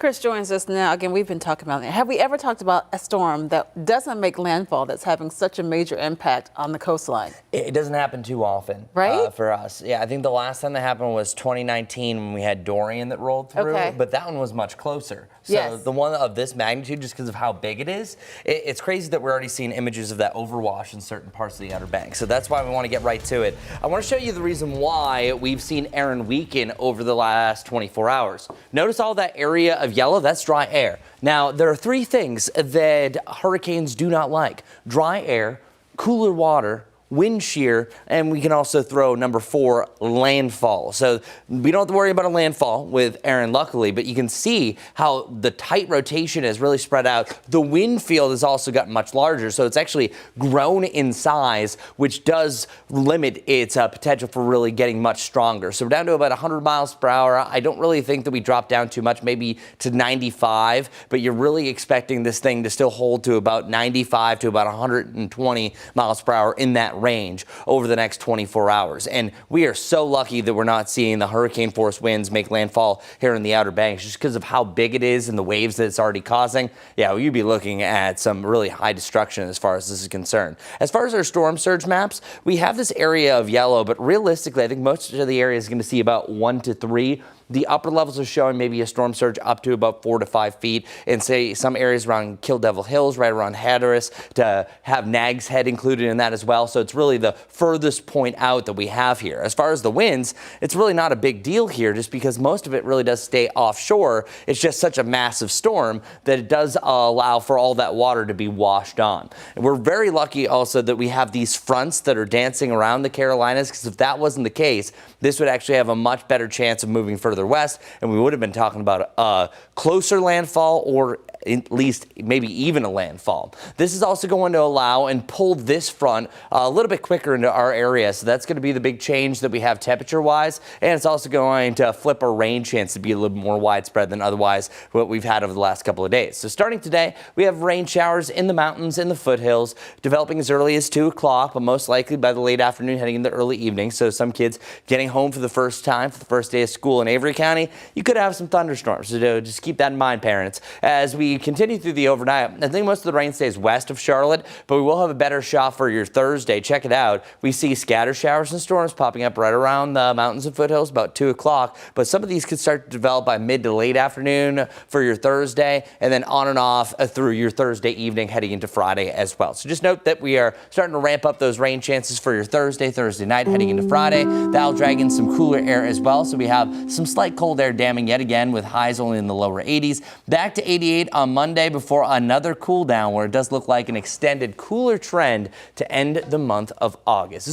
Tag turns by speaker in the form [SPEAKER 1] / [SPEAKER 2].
[SPEAKER 1] Chris joins us now. Again, we've been talking about it. Have we ever talked about a storm that doesn't make landfall that's having such a major impact on the coastline?
[SPEAKER 2] It doesn't happen too often,
[SPEAKER 1] right?
[SPEAKER 2] For us. Yeah, I think the last time that happened was 2019 when we had Dorian that rolled through, but that one was much closer. So the one of this magnitude, just because of how big it is, it's crazy that we're already seeing images of that overwash in certain parts of the Outer Banks. So that's why we want to get right to it. I want to show you the reason why we've seen Erin weaken over the last 24 hours. Notice all that area of yellow, that's dry air. Now, there are three things that hurricanes do not like: dry air, cooler water, wind shear, and we can also throw number 4, landfall. So we don't have to worry about a landfall with Erin, luckily, but you can see how the tight rotation has really spread out. The wind field has also gotten much larger, so it's actually grown in size, which does limit its potential for really getting much stronger. So we're down to about 100 miles per hour. I don't really think that we drop down too much, maybe to 95, but you're really expecting this thing to still hold to about 95 to about 120 miles per hour in that range over the next 24 hours. And we are so lucky that we're not seeing the hurricane force winds make landfall here in the Outer Banks, just because of how big it is and the waves that it's already causing. Yeah, you'd be looking at some really high destruction as far as this is concerned. As far as our storm surge maps, we have this area of yellow, but realistically, I think most of the area is going to see about 1 to 3. The upper levels are showing maybe a storm surge up to about 4 to 5 feet, and say some areas around Kill Devil Hills, right around Hatteras, to have Nag's Head included in that as well. So it's really the furthest point out that we have here. As far as the winds, it's really not a big deal here, just because most of it really does stay offshore. It's just such a massive storm that it does allow for all that water to be washed on. And we're very lucky also that we have these fronts that are dancing around the Carolinas, because if that wasn't the case, this would actually have a much better chance of moving further west, and we would have been talking about a closer landfall, or at least maybe even a landfall. This is also going to allow and pull this front a little bit quicker into our area, so that's going to be the big change that we have temperature-wise, and it's also going to flip our rain chance to be a little more widespread than otherwise what we've had over the last couple of days. So starting today, we have rain showers in the mountains, in the foothills, developing as early as 2 o'clock, but most likely by the late afternoon heading into early evening. So some kids getting home for the first time, for the first day of school in Avery County, you could have some thunderstorms. So just keep that in mind, parents. As we continue through the overnight, I think most of the rain stays west of Charlotte, but we will have a better shot for your Thursday. Check it out. We see scatter showers and storms popping up right around the mountains and foothills about 2 o'clock, but some of these could start to develop by mid to late afternoon for your Thursday, and then on and off through your Thursday evening heading into Friday as well. So just note that we are starting to ramp up those rain chances for your Thursday night heading into Friday. That'll drag in some cooler air as well, so we have some slight cold air damming yet again, with highs only in the lower 80s. Back to 88 on Monday before another cool down, where it does look like an extended cooler trend to end the month of August.